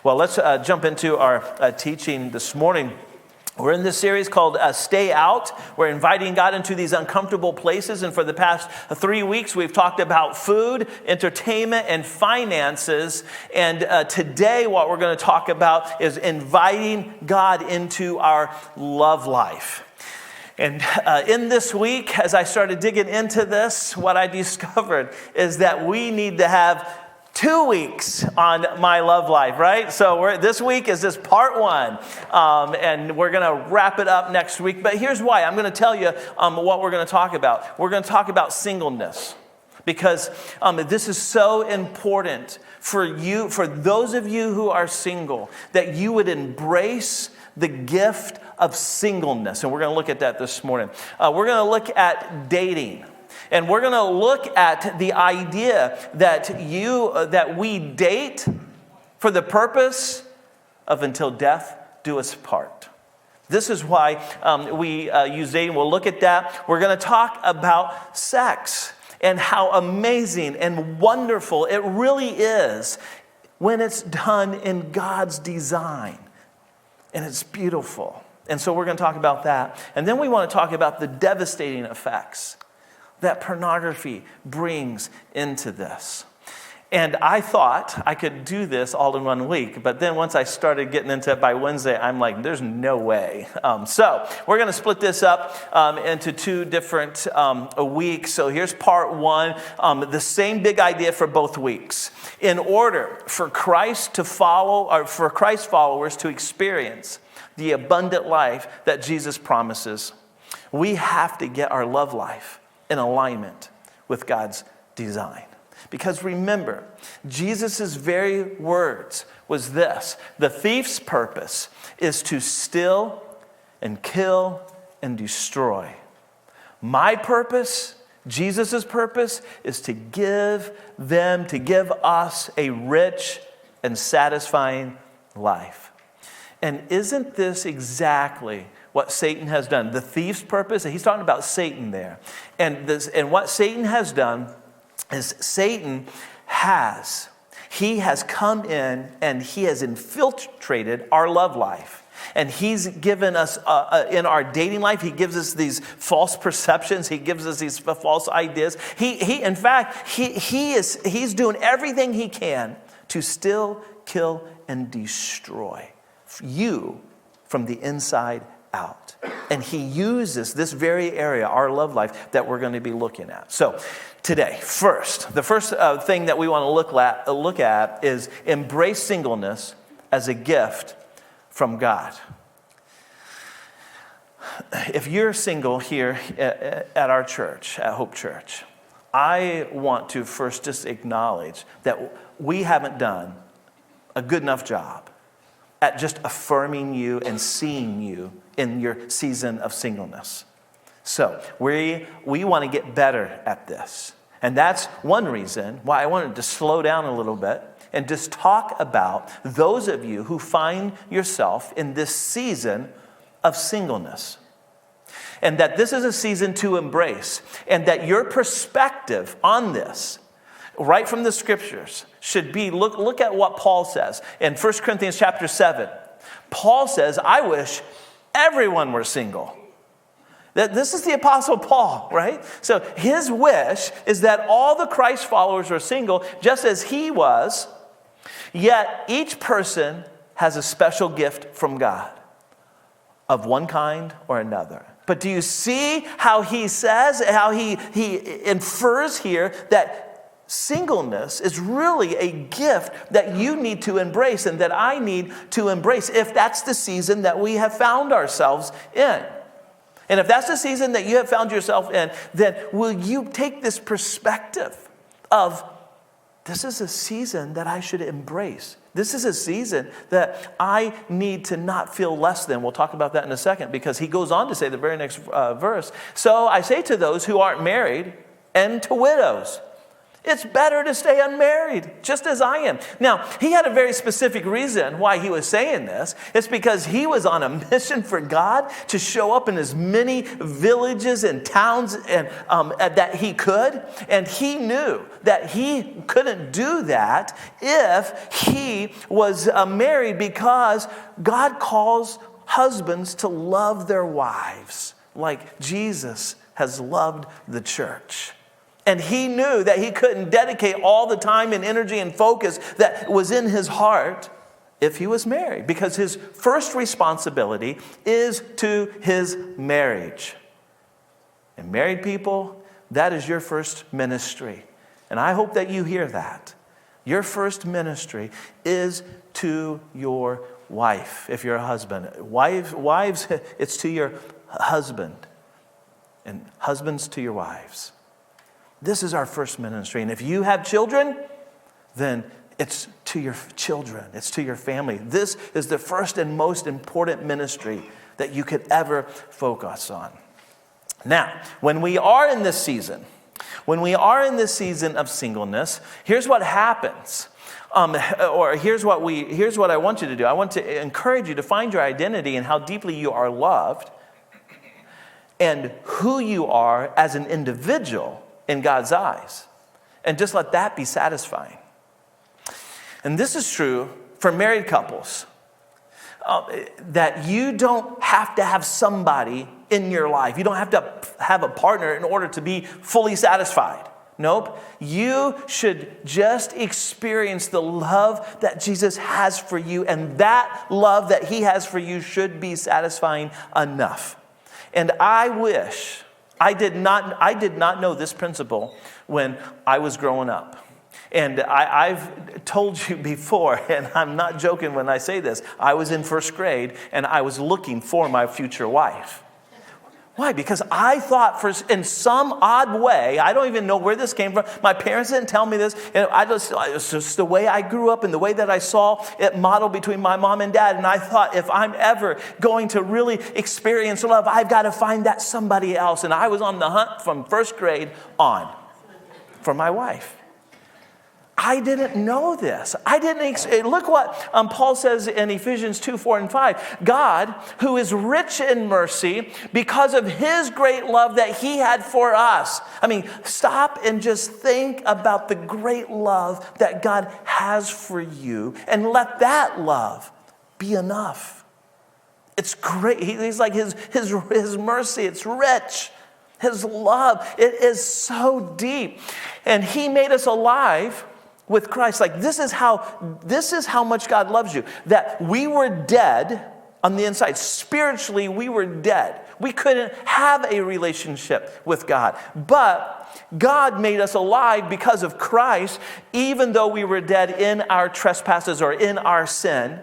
Well, let's jump into our teaching this morning. We're in this series called Stay Out. We're inviting God into these uncomfortable places. And for the past 3 weeks, we've talked about food, entertainment, and finances. And today, what we're going to talk about is inviting God into our love life. And in this week, as I started digging into this, what I discovered is that we need to have 2 weeks on my love life, right? So this week is just part one, and we're going to wrap it up next week. But here's why. I'm going to tell you what we're going to talk about. We're going to talk about singleness, because this is so important for you, for those of you who are single, that you would embrace the gift of singleness. And we're going to look at that this morning. We're going to look at dating. And we're going to look at the idea that we date for the purpose of until death do us part. This is why we use dating. We'll look at that. We're going to talk about sex and how amazing and wonderful it really is when it's done in God's design. And it's beautiful. And so we're going to talk about that. And then we want to talk about the devastating effects that pornography brings into this. And I thought I could do this all in 1 week, but then once I started getting into it by Wednesday, I'm like, there's no way. So we're going to split this up into 2 different weeks. So here's part 1, the same big idea for both weeks. In order for Christ to follow, or for Christ followers to experience the abundant life that Jesus promises, we have to get our love life in alignment with God's design. Because remember, Jesus' very words was this: the thief's purpose is to steal and kill and destroy. My purpose, Jesus' purpose, is to give us a rich and satisfying life. And isn't this exactly what Satan has done? The thief's purpose, and he's talking about Satan there. And what Satan has done is he has come in and he has infiltrated our love life. And he's given us, in our dating life, he gives us these false perceptions. He gives us these false ideas. In fact, he's doing everything he can to still kill and destroy you from the inside out. And he uses this very area, our love life, that we're going to be looking at. So today, the first thing that we want to look at is embrace singleness as a gift from God. If you're single here at our church, at Hope Church, I want to first just acknowledge that we haven't done a good enough job at just affirming you and seeing you in your season of singleness. So we want to get better at this. And that's one reason why I wanted to slow down a little bit and just talk about those of you who find yourself in this season of singleness. And that this is a season to embrace. And that your perspective on this, right from the scriptures, should be, look at what Paul says. In 1 Corinthians chapter 7, Paul says, I wish everyone were single. This is the Apostle Paul, right? So his wish is that all the Christ followers are single, just as he was, yet each person has a special gift from God of one kind or another. But do you see how he says, how he infers here that singleness is really a gift that you need to embrace and that I need to embrace if that's the season that we have found ourselves in. And if that's the season that you have found yourself in, then will you take this perspective of this is a season that I should embrace. This is a season that I need to not feel less than. We'll talk about that in a second, because he goes on to say the very next verse. So I say to those who aren't married and to widows, It's better to stay unmarried, just as I am. Now, he had a very specific reason why he was saying this. It's because he was on a mission for God to show up in as many villages and towns and that he could. And he knew that he couldn't do that if he was married, because God calls husbands to love their wives like Jesus has loved the church. And he knew that he couldn't dedicate all the time and energy and focus that was in his heart if he was married, because his first responsibility is to his marriage. And married people, that is your first ministry. And I hope that you hear that. Your first ministry is to your wife, if you're a husband. Wives, it's to your husband. And husbands to your wives. This is our first ministry. And if you have children, then it's to your children. It's to your family. This is the first and most important ministry that you could ever focus on. Now, when we are in this season of singleness, here's what happens. Here's what I want you to do. I want to encourage you to find your identity and how deeply you are loved and who you are as an individual in God's eyes. And just let that be satisfying. And this is true for married couples. That you don't have to have somebody in your life. You don't have to have a partner in order to be fully satisfied. Nope. You should just experience the love that Jesus has for you. And that love that he has for you should be satisfying enough. And I wish I did not know this principle when I was growing up. And I've told you before, and I'm not joking when I say this, I was in first grade and I was looking for my future wife. Why? Because I thought in some odd way, I don't even know where this came from. My parents didn't tell me this. And it's just the way I grew up and the way that I saw it modeled between my mom and dad. And I thought, if I'm ever going to really experience love, I've got to find that somebody else. And I was on the hunt from first grade on for my wife. I didn't know this. Look what Paul says in Ephesians 2, 4, and 5. God, who is rich in mercy because of his great love that he had for us. I mean, stop and just think about the great love that God has for you and let that love be enough. It's great. He's like his mercy, it's rich. His love, it is so deep. And he made us alive with Christ. Like this is how much God loves you. That we were dead on the inside. Spiritually, we were dead. We couldn't have a relationship with God. But God made us alive because of Christ, even though we were dead in our trespasses or in our sin.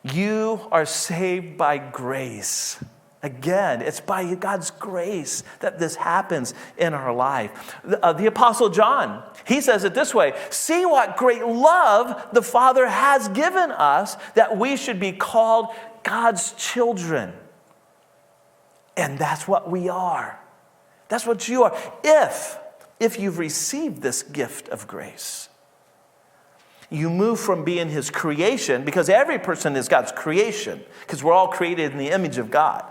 You are saved by grace. Again, it's by God's grace that this happens in our life. The Apostle John, he says it this way: see what great love the Father has given us that we should be called God's children. And that's what we are. That's what you are. If you've received this gift of grace, you move from being his creation, because every person is God's creation, because we're all created in the image of God.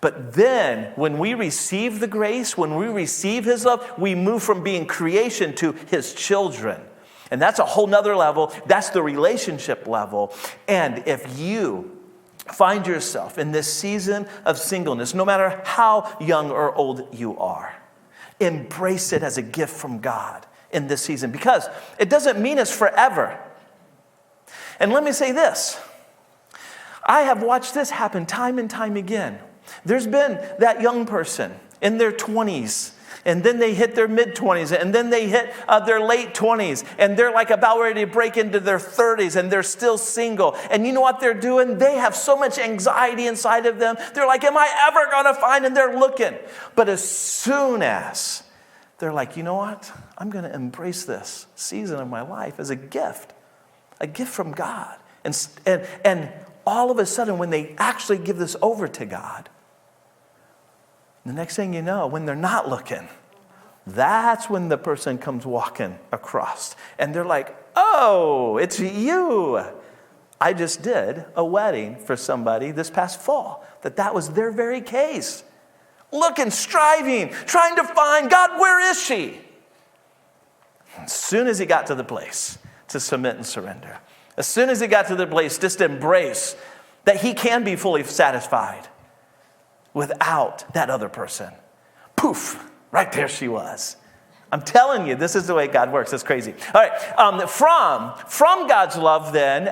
But then, when we receive the grace, when we receive his love, we move from being creation to his children. And that's a whole nother level. That's the relationship level. And if you find yourself in this season of singleness, no matter how young or old you are, embrace it as a gift from God in this season. Because it doesn't mean it's forever. And let me say this. I have watched this happen time and time again. There's been that young person in their 20s, and then they hit their mid-20s, and then they hit their late 20s, and they're like about ready to break into their 30s, and they're still single. And you know what they're doing? They have so much anxiety inside of them. They're like, am I ever going to find? And they're looking. But as soon as they're like, you know what? I'm going to embrace this season of my life as a gift from God. And all of a sudden, when they actually give this over to God, the next thing you know, when they're not looking, That's when the person comes walking across. And they're like, oh, it's you. I just did a wedding for somebody this past fall. That was their very case. Looking, striving, trying to find, God, where is she? As soon as he got to the place to submit and surrender, as soon as he got to the place just to embrace that he can be fully satisfied without that other person, poof, right there she was. I'm telling you, this is the way God works. It's crazy. All right, from God's love then,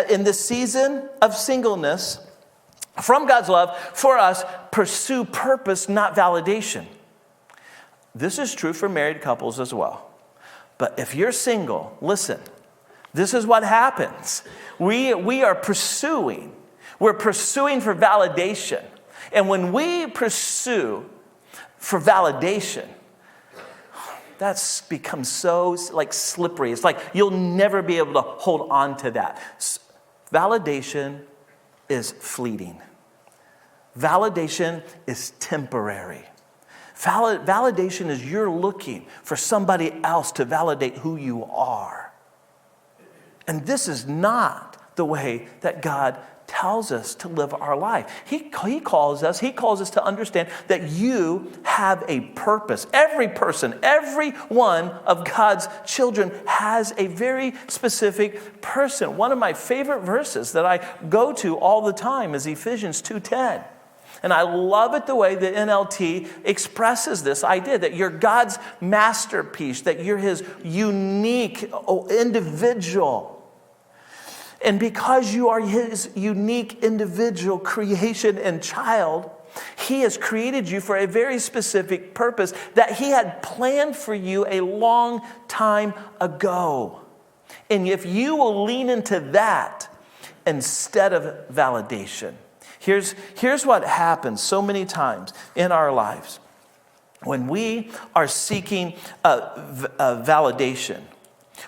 in this season of singleness, from God's love for us, pursue purpose, not validation. This is true for married couples as well. But if you're single, listen, this is what happens. We are pursuing. We're pursuing for validation. And when we pursue for validation, that's become so like slippery. It's like you'll never be able to hold on to that. Validation is fleeting. Validation is temporary. Validation is you're looking for somebody else to validate who you are. And this is not the way that God tells us to live our life. He calls us to understand that you have a purpose. Every person, every one of God's children has a very specific person. One of my favorite verses that I go to all the time is Ephesians 2:10. And I love it the way the NLT expresses this idea that you're God's masterpiece, that you're his unique individual. And because you are his unique individual creation and child, he has created you for a very specific purpose that he had planned for you a long time ago. And if you will lean into that instead of validation, here's what happens so many times in our lives. When we are seeking validation,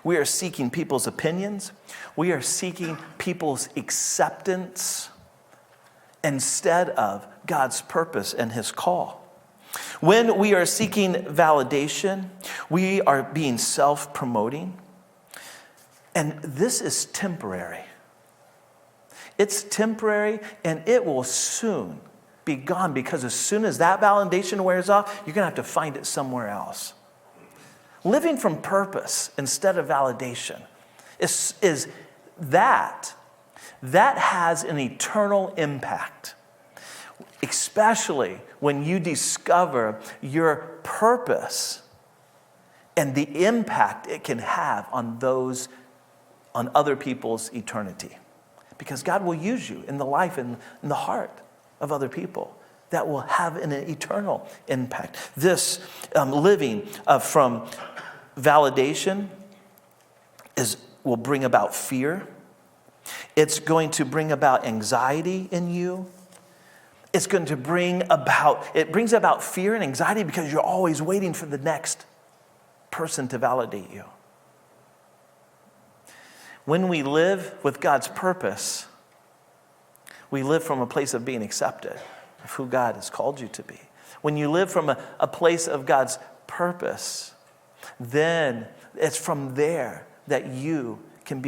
we are seeking people's opinions. We are seeking people's acceptance instead of God's purpose and his call. When we are seeking validation, we are being self-promoting. And this is temporary. It's temporary and it will soon be gone because as soon as that validation wears off, you're going to have to find it somewhere else. Living from purpose instead of validation is that has an eternal impact, especially when you discover your purpose and the impact it can have on other people's eternity. Because God will use you in the life and in the heart of other people that will have an eternal impact. This living from validation will bring about fear. It's going to bring about anxiety in you. It's going to brings about fear and anxiety because you're always waiting for the next person to validate you. When we live with God's purpose, we live from a place of being accepted, of who God has called you to be. When you live from a place of God's purpose, then it's from there that you can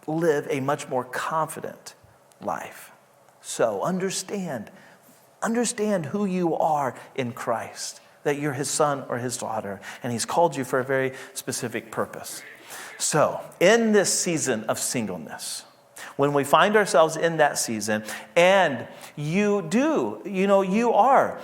live a much more confident life. So understand who you are in Christ, that you're his son or his daughter, and he's called you for a very specific purpose. So, in this season of singleness, when we find ourselves in that season, and you are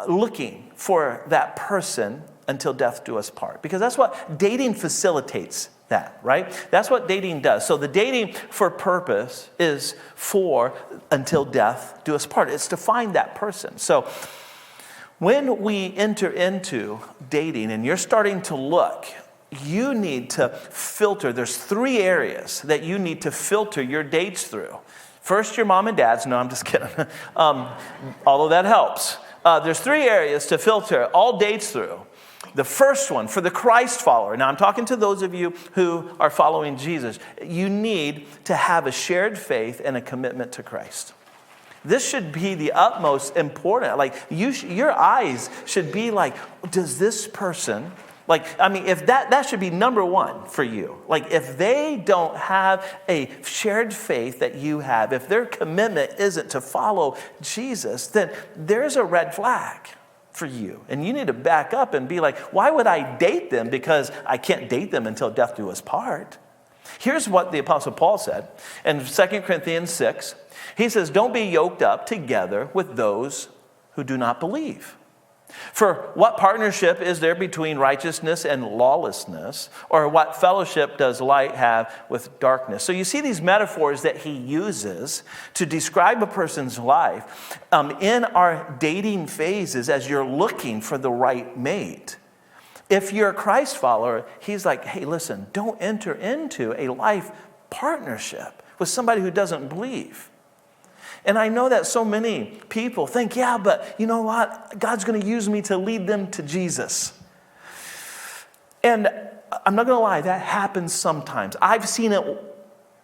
looking for that person until death do us part. Because that's what dating facilitates that, right? That's what dating does. So the dating for purpose is for until death do us part. It's to find that person. So when we enter into dating and you're starting to look, you need to filter. There's 3 areas that you need to filter your dates through. First, your mom and dad's. No, I'm just kidding. Although that helps. There's 3 areas to filter all dates through. The first one, for the Christ follower. Now, I'm talking to those of you who are following Jesus. You need to have a shared faith and a commitment to Christ. This should be the utmost important. Like, your eyes should be like, does this person, if that should be number one for you. Like, if they don't have a shared faith that you have, if their commitment isn't to follow Jesus, then there's a red flag for you. And you need to back up and be like, why would I date them? Because I can't date them until death do us part. Here's what the Apostle Paul said in 2 Corinthians 6. He says, don't be yoked up together with those who do not believe. For what partnership is there between righteousness and lawlessness? Or what fellowship does light have with darkness? So you see these metaphors that he uses to describe a person's life in our dating phases as you're looking for the right mate. If you're a Christ follower, he's like, hey, listen, don't enter into a life partnership with somebody who doesn't believe. And I know that so many people think, yeah, but you know what? God's going to use me to lead them to Jesus. And I'm not going to lie, that happens sometimes. I've seen it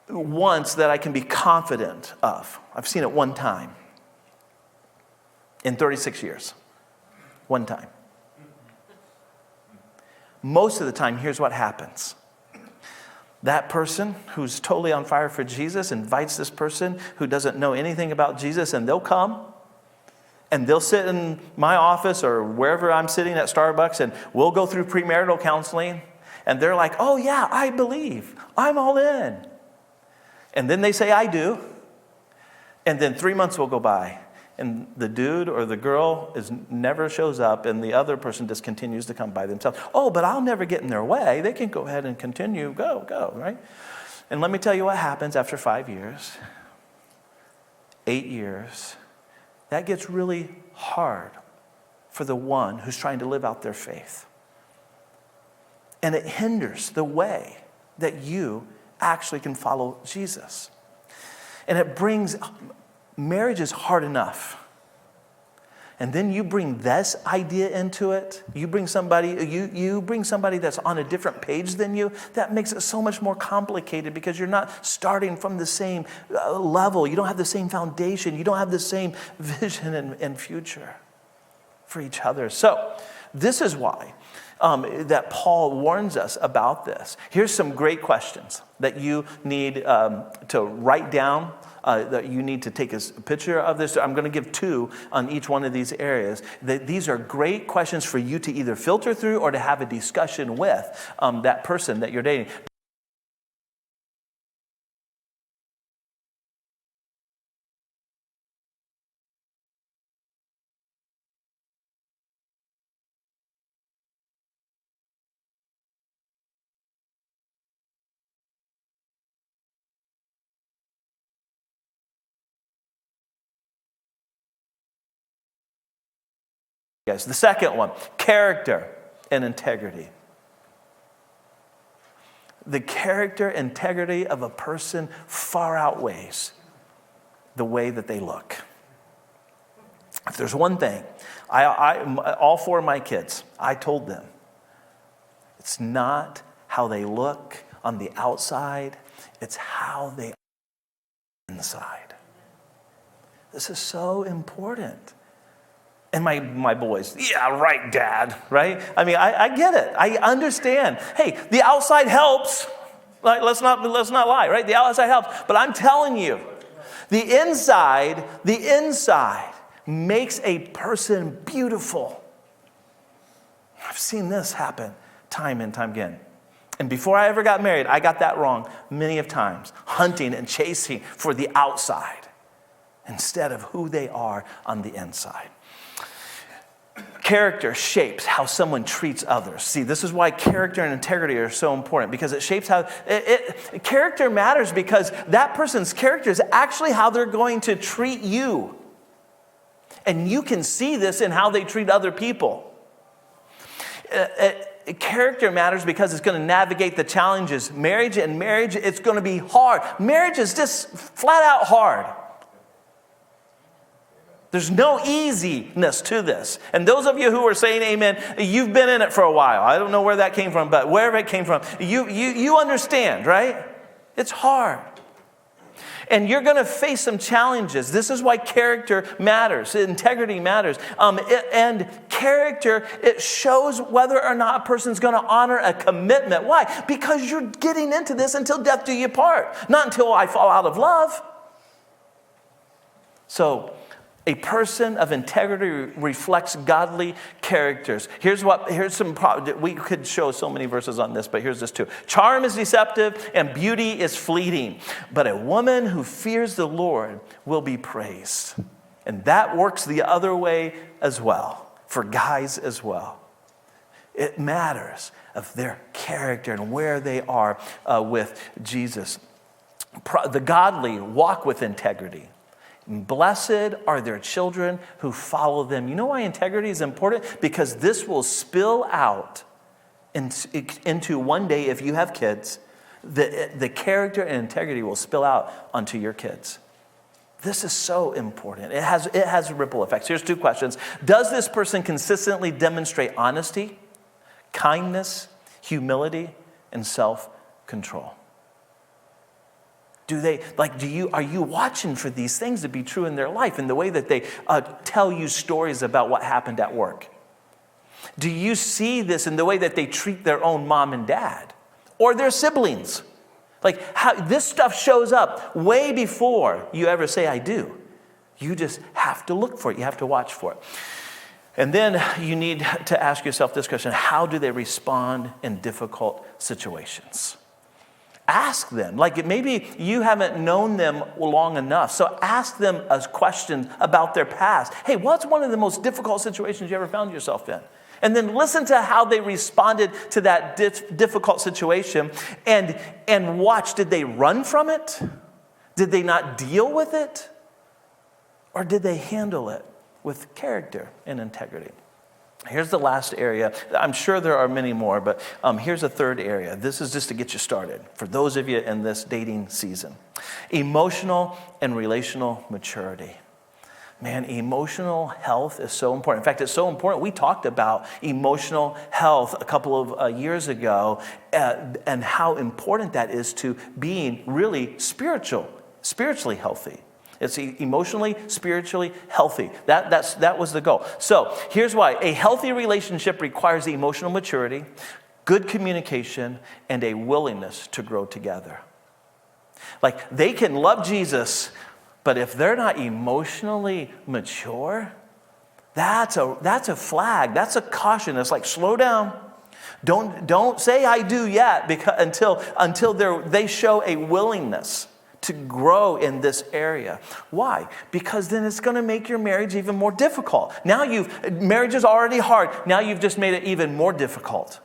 once that I can be confident of. I've seen it one time in 36 years. One time. Most of the time, here's what happens. That person who's totally on fire for Jesus invites this person who doesn't know anything about Jesus, and they'll come and they'll sit in my office or wherever I'm sitting at Starbucks, and we'll go through premarital counseling, and they're like, oh yeah, I believe. I'm all in. And then they say, I do. And then 3 months will go by, and the dude or the girl never shows up, and the other person just continues to come by themselves. Oh, but I'll never get in their way. They can go ahead and continue. Go, right? And let me tell you what happens after 5 years, 8 years. That gets really hard for the one who's trying to live out their faith. And it hinders the way that you actually can follow Jesus. And it brings... Marriage is hard enough. And then you bring this idea into it. You bring somebody that's on a different page than you. That makes it so much more complicated because you're not starting from the same level. You don't have the same foundation. You don't have the same vision and future for each other. So this is why that Paul warns us about this. Here's some great questions that you need to write down. That you need to take a picture of this. I'm going to give 2 on each one of these areas. These are great questions for you to either filter through or to have a discussion with that person that you're dating. Yes, the second one, character and integrity. The character integrity of a person far outweighs the way that they look. If there's one thing, all 4 of my kids, I told them, it's not how they look on the outside, it's how they are inside. This is so important. And my boys, yeah, right, Dad, right? I mean, I get it. I understand. Hey, the outside helps. Like, let's not lie, right? The outside helps. But I'm telling you, the inside makes a person beautiful. I've seen this happen time and time again. And before I ever got married, I got that wrong many of times, hunting and chasing for the outside instead of who they are on the inside. Character shapes how someone treats others. See, this is why character and integrity are so important, because it shapes how... character matters because that person's character is actually how they're going to treat you. And you can see this in how they treat other people. Character matters because it's going to navigate the challenges. Marriage, it's going to be hard. Marriage is just flat out hard. There's no easiness to this. And those of you who are saying amen, you've been in it for a while. I don't know where that came from, but wherever it came from, you understand, right? It's hard. And you're going to face some challenges. This is why character matters. Integrity matters. And character, it shows whether or not a person's going to honor a commitment. Why? Because you're getting into this until death do you part. Not until I fall out of love. So, a person of integrity reflects godly characters. Here's some, we could show so many verses on this, but here's this too. Charm is deceptive and beauty is fleeting, but a woman who fears the Lord will be praised. And that works the other way as well, for guys as well. It matters of their character and where they are with Jesus. The godly walk with integrity. Blessed are their children who follow them. You know why integrity is important? Because this will spill out into one day, if you have kids, the character and integrity will spill out onto your kids. This is so important. It has ripple effects. Here's 2 questions. Does this person consistently demonstrate honesty, kindness, humility, and self-control? Are you watching for these things to be true in their life in the way that they tell you stories about what happened at work? Do you see this in the way that they treat their own mom and dad or their siblings? How this stuff shows up way before you ever say, I do. You just have to look for it. You have to watch for it. And then you need to ask yourself this question. How do they respond in difficult situations? Ask them. Maybe you haven't known them long enough. So ask them a question about their past. Hey, what's one of the most difficult situations you ever found yourself in? And then listen to how they responded to that difficult situation and watch. Did they run from it? Did they not deal with it? Or did they handle it with character and integrity? Here's the last area. I'm sure there are many more, but here's a third area. This is just to get you started for those of you in this dating season. Emotional and relational maturity. Man, emotional health is so important. In fact, it's so important. We talked about emotional health a couple of years ago and how important that is to being really spiritually healthy. It's emotionally, spiritually healthy. That was the goal. So here's why. A healthy relationship requires emotional maturity, good communication, and a willingness to grow together. They can love Jesus, but if they're not emotionally mature, that's a flag. That's a caution. It's slow down. Don't say I do yet until they show a willingness to grow in this area. Why? Because then it's going to make your marriage even more difficult. Marriage is already hard. Now you've just made it even more difficult.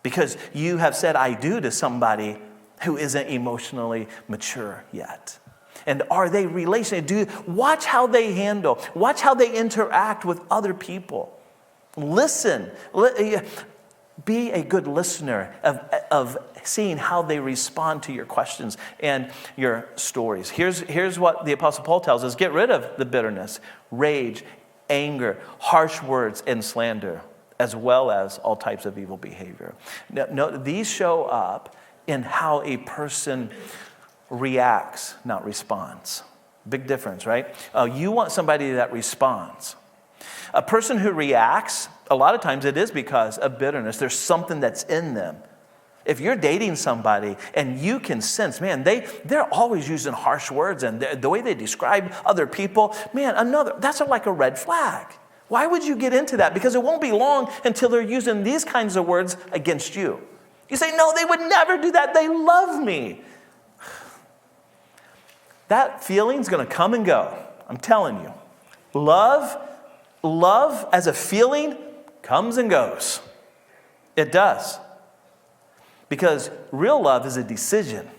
Because you have said I do to somebody who isn't emotionally mature yet. And are they relational? Watch how they handle. Watch how they interact with other people. Listen. Be a good listener of seeing how they respond to your questions and your stories. Here's what the Apostle Paul tells us. Get rid of the bitterness, rage, anger, harsh words, and slander, as well as all types of evil behavior. No, these show up in how a person reacts, not responds. Big difference, right? You want somebody that responds. A person who reacts, a lot of times it is because of bitterness. There's something that's in them. If you're dating somebody and you can sense, man, they're always using harsh words and the way they describe other people, man, that's like a red flag. Why would you get into that? Because it won't be long until they're using these kinds of words against you. You say, no, they would never do that. They love me. That feeling's going to come and go. I'm telling you. Love as a feeling comes and goes. It does. Because real love is a decision.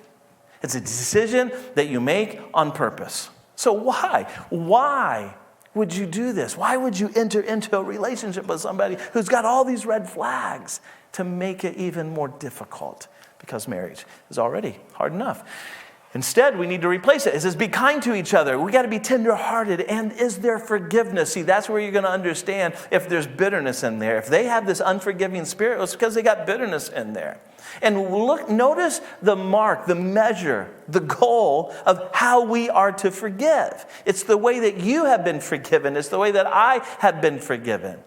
It's a decision that you make on purpose. So why? Why would you do this? Why would you enter into a relationship with somebody who's got all these red flags to make it even more difficult? Because marriage is already hard enough. Instead, we need to replace it. It says, be kind to each other. We got to be tenderhearted. And is there forgiveness? See, that's where you're going to understand if there's bitterness in there. If they have this unforgiving spirit, it's because they got bitterness in there. And look, notice the mark, the measure, the goal of how we are to forgive. It's the way that you have been forgiven. It's the way that I have been forgiven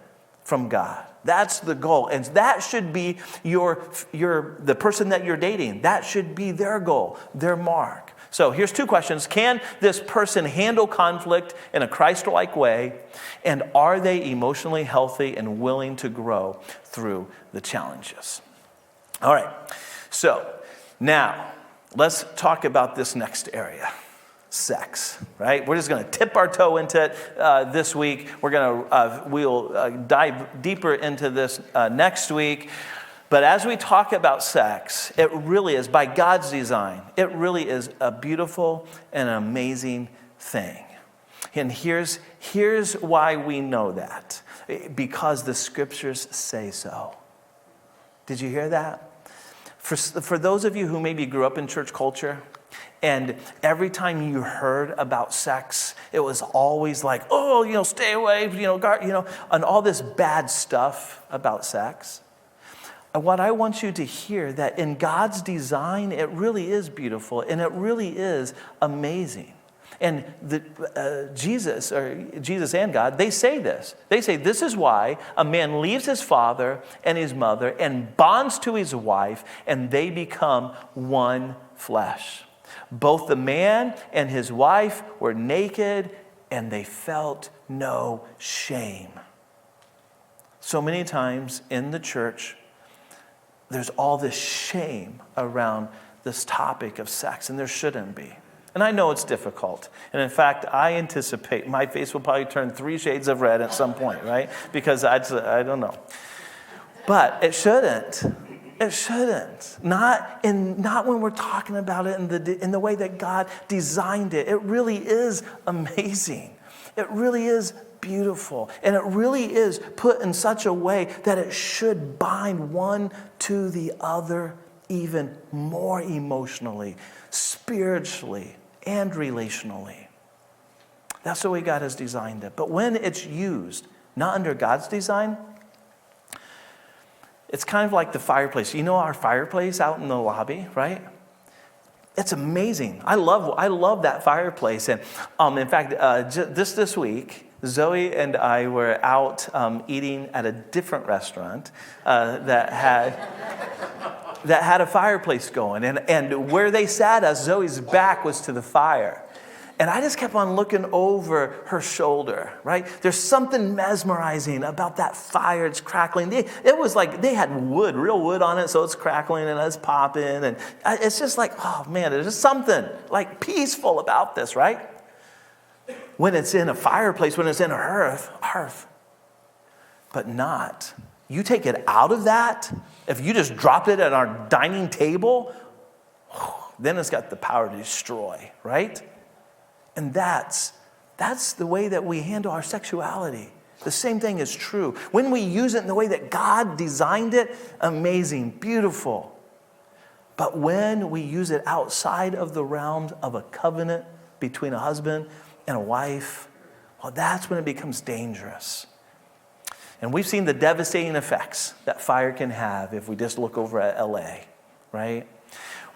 from God. That's the goal. And that should be the person that you're dating. That should be their goal, their mark. So here's 2 questions. Can this person handle conflict in a Christ-like way? And are they emotionally healthy and willing to grow through the challenges? All right. So now let's talk about this next area. Sex, right? We're just going to tip our toe into it this week. We'll dive deeper into this next week. But as we talk about sex, it really is, by God's design, it really is a beautiful and amazing thing. And here's why we know that. Because the scriptures say so. Did you hear that? For those of you who maybe grew up in church culture, and every time you heard about sex, it was always like, oh, stay away, guard, and all this bad stuff about sex. And what I want you to hear, that in God's design, it really is beautiful and it really is amazing. And Jesus and God, they say this. They say, this is why a man leaves his father and his mother and bonds to his wife, and they become one flesh. Both the man and his wife were naked, and they felt no shame. So many times in the church, there's all this shame around this topic of sex, and there shouldn't be. And I know it's difficult. And in fact, I anticipate my face will probably turn 3 shades of red at some point, right? Because I don't know. But it shouldn't. It shouldn't. Not when we're talking about it in the way that God designed it. It really is amazing. It really is beautiful. And it really is put in such a way that it should bind one to the other even more emotionally, spiritually, and relationally. That's the way God has designed it. But when it's used, not under God's design, it's kind of like the fireplace. You know our fireplace out in the lobby, right? It's amazing. I love that fireplace. And in fact, this week, Zoe and I were out eating at a different restaurant that had a fireplace going. And where they sat us, Zoe's back was to the fire. And I just kept on looking over her shoulder, right? There's something mesmerizing about that fire. It's crackling. It was like they had real wood on it, so it's crackling and it's popping. And it's just like, oh man, there's just something like peaceful about this, right? When it's in a fireplace, when it's in a hearth. But not. You take it out of that, if you just dropped it at our dining table, then it's got the power to destroy, right? And that's the way that we handle our sexuality. The same thing is true. When we use it in the way that God designed it, amazing, beautiful. But when we use it outside of the realms of a covenant between a husband and a wife, well, that's when it becomes dangerous. And we've seen the devastating effects that fire can have if we just look over at LA, right?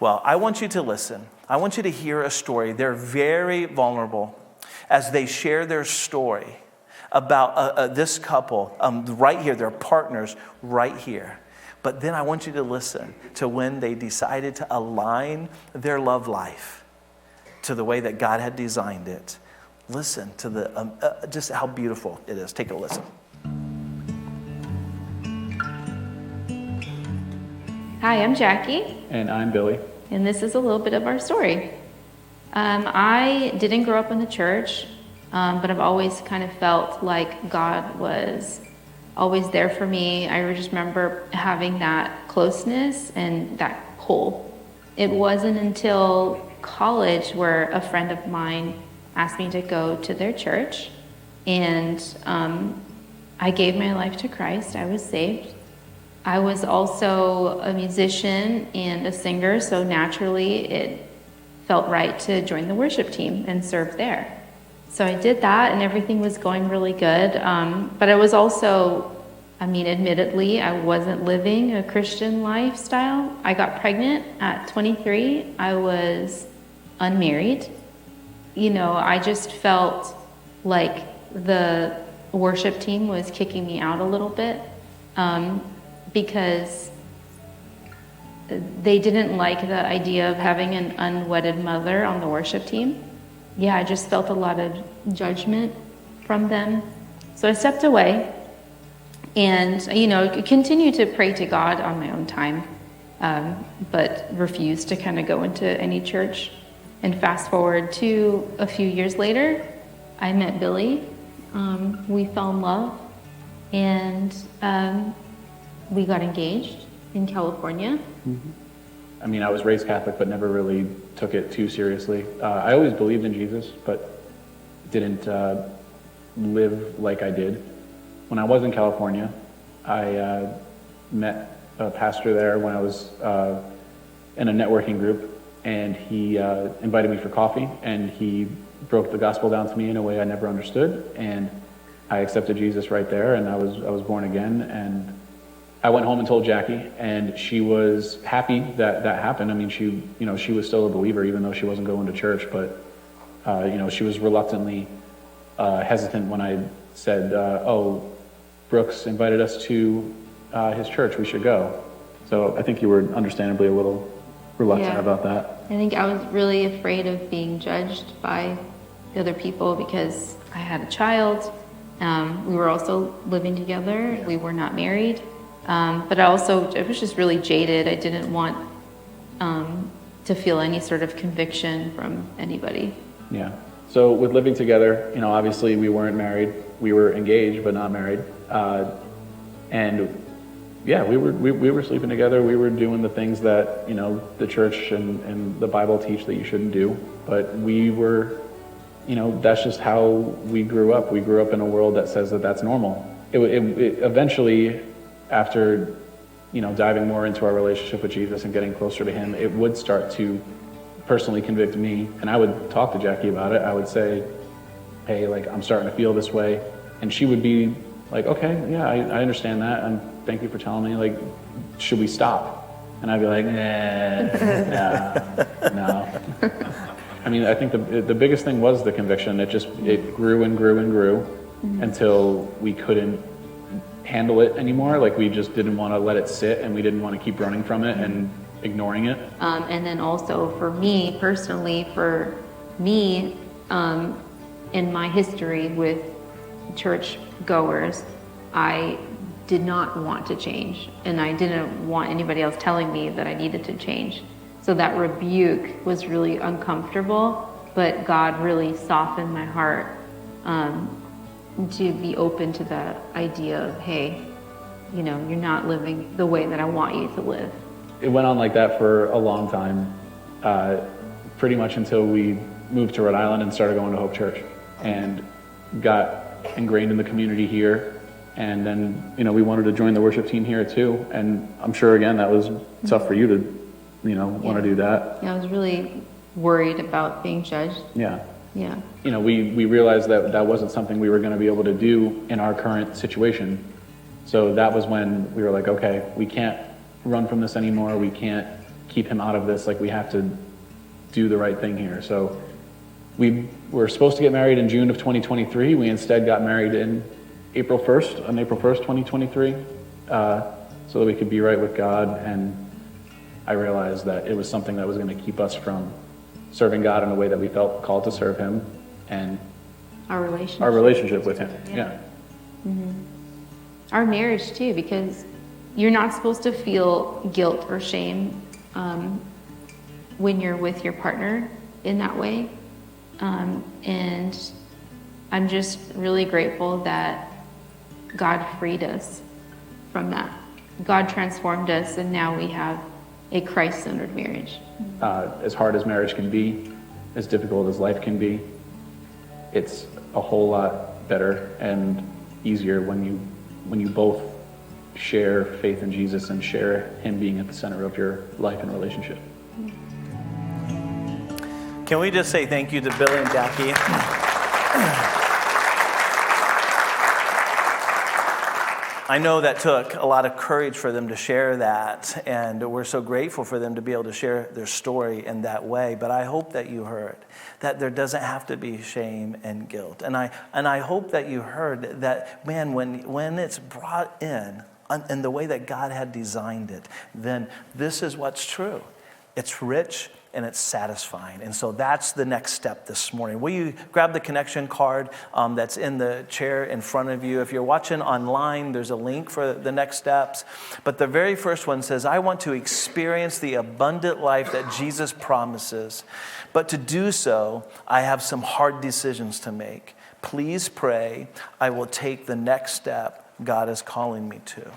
Well, I want you to listen. I want you to hear a story. They're very vulnerable as they share their story about this couple right here. They're partners right here. But then I want you to listen to when they decided to align their love life to the way that God had designed it. Listen to the just how beautiful it is. Take a listen. Hi, I'm Jackie. And I'm Billy. And this is a little bit of our story. I didn't grow up in the church, but I've always kind of felt like God was always there for me. I just remember having that closeness and that pull. It wasn't until college where a friend of mine asked me to go to their church, and I gave my life to Christ. I was saved. I was also a musician and a singer, so naturally it felt right to join the worship team and serve there. So I did that, and everything was going really good. But I was also, admittedly, I wasn't living a Christian lifestyle. I got pregnant at 23. I was unmarried. I just felt like the worship team was kicking me out a little bit because they didn't like the idea of having an unwedded mother on the worship team. Yeah, I just felt a lot of judgment from them. So I stepped away and, continued to pray to God on my own time, but refused to kind of go into any church. And fast forward to a few years later, I met Billy. We fell in love, and we got engaged in California. I was raised Catholic, but never really took it too seriously. I always believed in Jesus, but didn't live like I did. When I was in California, I met a pastor there when I was in a networking group, and he invited me for coffee, and he broke the gospel down to me in a way I never understood, and I accepted Jesus right there, and I was born again. And I went home and told Jackie, and she was happy that happened. She was still a believer, even though she wasn't going to church, but she was reluctantly hesitant when I said, Brooks invited us to his church, we should go. So I think you were understandably a little reluctant about that. I think I was really afraid of being judged by the other people because I had a child. We were also living together. We were not married. But I was just really jaded. I didn't want to feel any sort of conviction from anybody. Yeah. So with living together, obviously we weren't married. We were engaged, but not married. We were sleeping together. We were doing the things that, the church and the Bible teach that you shouldn't do. But we were, that's just how we grew up. We grew up in a world that says that that's normal. It eventually, after, diving more into our relationship with Jesus and getting closer to him, it would start to personally convict me. And I would talk to Jackie about it. I would say, hey, I'm starting to feel this way. And she would be like, okay, yeah, I understand that. And thank you for telling me, should we stop? And I'd be like, no. I think the biggest thing was the conviction. It grew and grew and grew until we couldn't handle it anymore. We just didn't want to let it sit, and we didn't want to keep running from it and ignoring it. And then also for me personally, in my history with church goers, I did not want to change, and I didn't want anybody else telling me that I needed to change. So that rebuke was really uncomfortable, but God really softened my heart to be open to the idea of, hey, you're not living the way that I want you to live. It went on like that for a long time, pretty much until we moved to Rhode Island and started going to Hope Church and got ingrained in the community here. And then, we wanted to join the worship team here too. And I'm sure, again, that was tough for you to, want to do that. Yeah, I was really worried about being judged. Yeah. Yeah. We realized that wasn't something we were going to be able to do in our current situation. So that was when we were like, okay, we can't run from this anymore. We can't keep him out of this. We have to do the right thing here. So we were supposed to get married in June of 2023. We instead got married on April 1st, 2023, so that we could be right with God. And I realized that it was something that was going to keep us from serving God in a way that we felt called to serve him, and our relationship with him. Yeah. Mm-hmm. Our marriage too, because you're not supposed to feel guilt or shame when you're with your partner in that way. And I'm just really grateful that God freed us from that. God transformed us, and now we have a Christ-centered marriage. As hard as marriage can be, as difficult as life can be, it's a whole lot better and easier when you both share faith in Jesus and share him being at the center of your life and relationship. Can we just say thank you to Billy and Jackie? I know that took a lot of courage for them to share that, and we're so grateful for them to be able to share their story in that way. But I hope that you heard that there doesn't have to be shame and guilt. And I hope that you heard that, man, when it's brought in the way that God had designed it, then this is what's true. It's rich and it's satisfying. And so that's the next step this morning. Will you grab the connection card that's in the chair in front of you? If you're watching online, there's a link for the next steps. But the very first one says, I want to experience the abundant life that Jesus promises. But to do so, I have some hard decisions to make. Please pray. I will take the next step God is calling me to.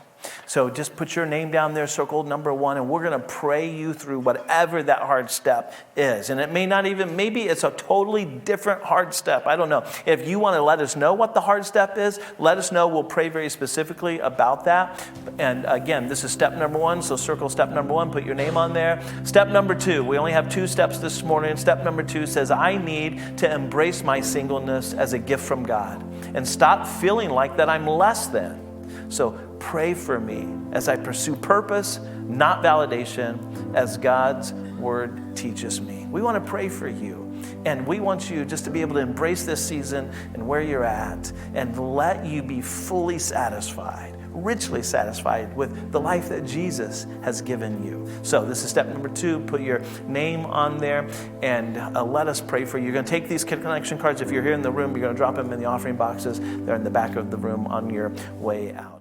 So just put your name down there, circled number 1, and we're going to pray you through whatever that hard step is. And it may not even, maybe it's a totally different hard step. I don't know. If you want to let us know what the hard step is, let us know. We'll pray very specifically about that. And again, this is step number 1, so circle step number 1, put your name on there. Step number 2, we only have 2 steps this morning. Step number 2 says, I need to embrace my singleness as a gift from God and stop feeling like that I'm less than. So pray for me as I pursue purpose, not validation, as God's word teaches me. We want to pray for you. And we want you just to be able to embrace this season and where you're at and let you be fully satisfied, richly satisfied with the life that Jesus has given you. So this is step number 2. Put your name on there and let us pray for you. You're going to take these connection cards. If you're here in the room, you're going to drop them in the offering boxes. They're in the back of the room on your way out.